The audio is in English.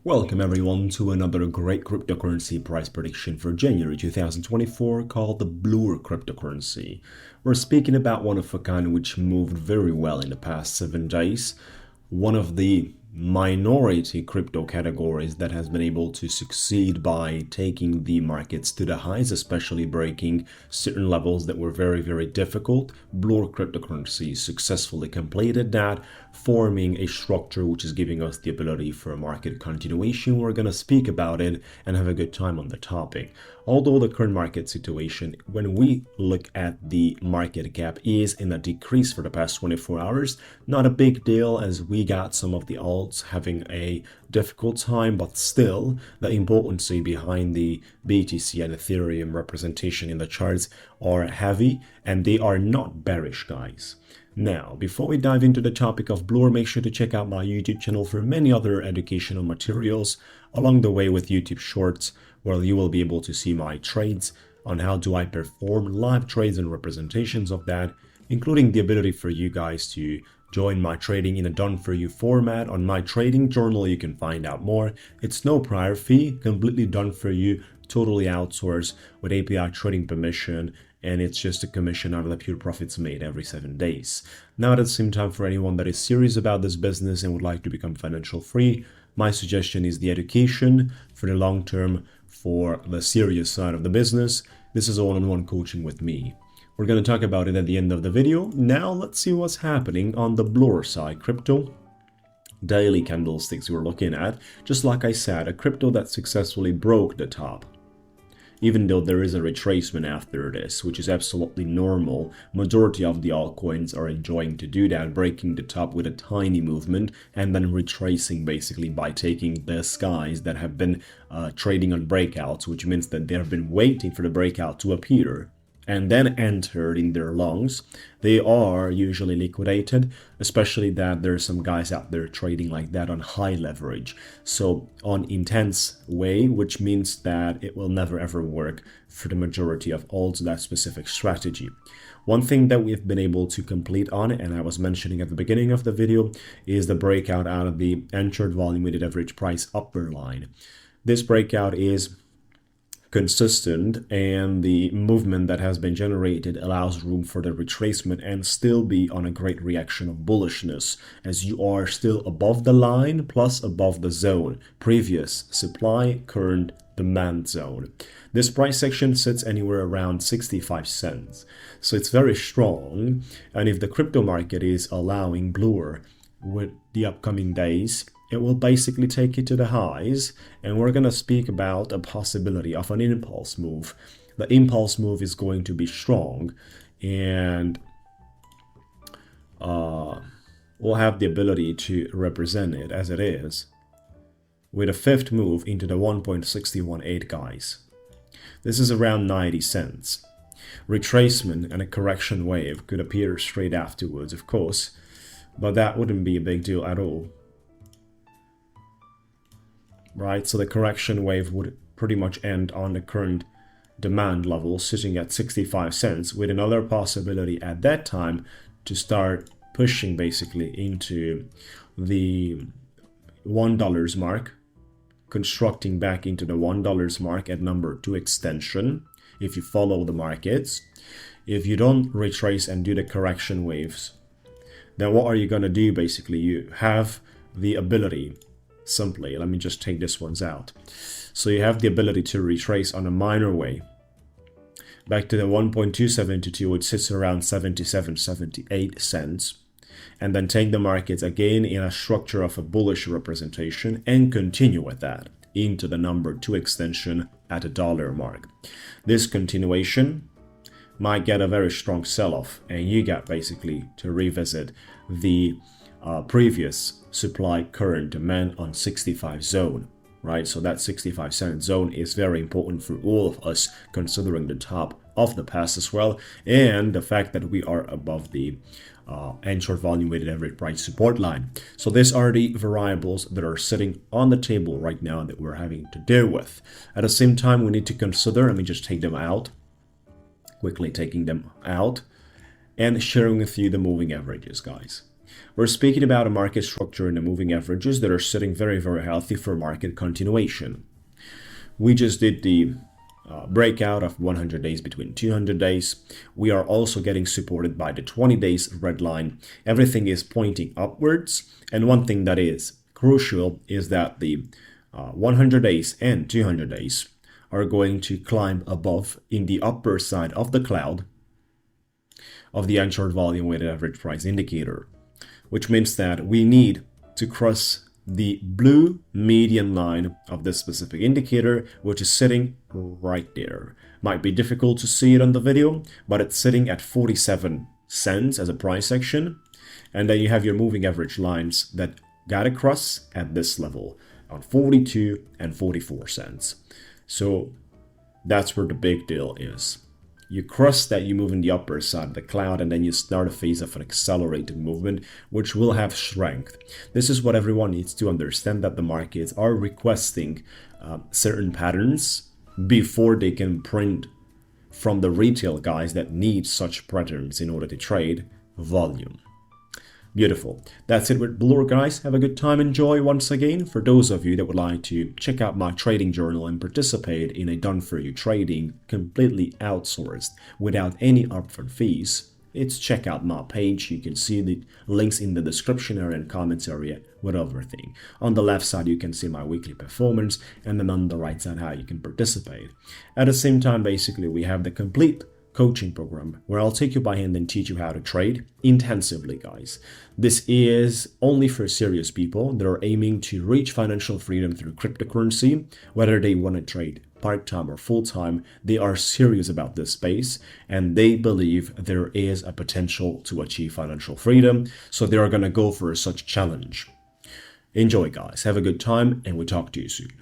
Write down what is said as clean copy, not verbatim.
Welcome everyone to another great cryptocurrency price prediction for January 2024 called the Blur cryptocurrency. We're speaking about one of a kind which moved very well in the past 7 days, one of the minority crypto categories that has been able to succeed by taking the markets to the highs, especially breaking certain levels that were very difficult. Blur cryptocurrency successfully completed that, forming a structure which is giving us the ability for a market continuation. We're going to speak about it and have a good time on the topic. Although the current market situation, when we look at the market cap, is in a decrease for the past 24 hours, not a big deal as we got some of the alts having a difficult time, but still the importance behind the BTC and Ethereum representation in the charts are heavy and they are not bearish, guys. Now, before we dive into the topic of Blur, make sure to check out my YouTube channel for many other educational materials along the way with YouTube Shorts, where you will be able to see my trades on how do I perform live trades and representations of that, including the ability for you guys to join my trading in a done-for-you format. On my trading journal, you can find out more. It's no prior fee, completely done for you, totally outsourced with API trading permission, and it's just a commission out of the pure profits made every 7 days. Now, at the same time, for anyone that is serious about this business and would like to become financial free, my suggestion is the education for the long term. For the serious side of the business, this is one-on-one coaching with me. We're going to talk about it at the end of the video. Now let's see what's happening on the Blur side. Crypto daily candlesticks we're looking at. Just like I said, a crypto that successfully broke the top. Even though there is a retracement after this, which is absolutely normal, majority of the altcoins are enjoying to do that, breaking the top with a tiny movement and then retracing basically by taking the skies that have been trading on breakouts, which means that they have been waiting for the breakout to appear and then entered in their longs. They are usually liquidated, especially that there's some guys out there trading like that on high leverage. So on intense way, which means that it will never ever work for the majority of alts, that specific strategy. One thing that we've been able to complete on, and I was mentioning at the beginning of the video, is the breakout out of the entered volume weighted average price upper line. This breakout is consistent, and the movement that has been generated allows room for the retracement and still be on a great reaction of bullishness, as you are still above the line plus above the zone, previous supply, current demand zone. This price section sits anywhere around 65 cents, so it's very strong. And if the crypto market is allowing Blur with the upcoming days, it will basically take it to the highs, and we're going to speak about a possibility of an impulse move. The impulse move is going to be strong, and we'll have the ability to represent it as it is with a fifth move into the 1.618, guys. This is around 90 cents. Retracement and a correction wave could appear straight afterwards, of course, but that wouldn't be a big deal at all. Right, so the correction wave would pretty much end on the current demand level sitting at 65 cents, with another possibility at that time to start pushing basically into the $1 mark, constructing back into the $1 mark at number 2 extension if you follow the markets. If you don't retrace and do the correction waves, then what are you going to do? Basically, you have the ability, simply, let me just take this ones out. So you have the ability to retrace on a minor way back to the 1.272, which sits around 77-78 cents, and then take the markets again in a structure of a bullish representation and continue with that into the number 2 extension at a $1 mark. This continuation might get a very strong sell-off, and you got basically to revisit the previous supply current demand on 65 zone, right? So that 65 cent zone is very important for all of us, considering the top of the past as well, and the fact that we are above the entered volume weighted average price support line. So these are the variables that are sitting on the table right now that we're having to deal with. At the same time, we need to consider, let me just take them out, quickly taking them out and sharing with you the moving averages, guys. We're speaking about a market structure and the moving averages that are sitting very, very healthy for market continuation. We just did the breakout of 100 days between 200 days. We are also getting supported by the 20 days red line. Everything is pointing upwards. And one thing that is crucial is that the 100 days and 200 days are going to climb above in the upper side of the cloud of the unshort volume weighted average price indicator, which means that we need to cross the blue median line of this specific indicator, which is sitting right there. Might be difficult to see it on the video, but it's sitting at 47 cents as a price action. And then you have your moving average lines that got across at this level on 42 and 44 cents. So that's where the big deal is. You cross that, you move in the upper side of the cloud, and then you start a phase of an accelerated movement, which will have strength. This is what everyone needs to understand, that the markets are requesting certain patterns before they can print from the retail guys that need such patterns in order to trade volume. Beautiful. That's it with Blur, guys. Have a good time. Enjoy once again. For those of you that would like to check out my trading journal and participate in a done-for-you trading completely outsourced without any upfront fees, it's check out my page. You can see the links in the description area and comments area with everything. On the left side, you can see my weekly performance, and then on the right side, how you can participate. At the same time, basically, we have the complete coaching program where I'll take you by hand and teach you how to trade intensively, guys. This is only for serious people that are aiming to reach financial freedom through cryptocurrency, whether they want to trade part-time or full-time. They are serious about this space and they believe there is a potential to achieve financial freedom, so they are going to go for such challenge. Enjoy, guys. Have a good time, and we'll talk to you soon.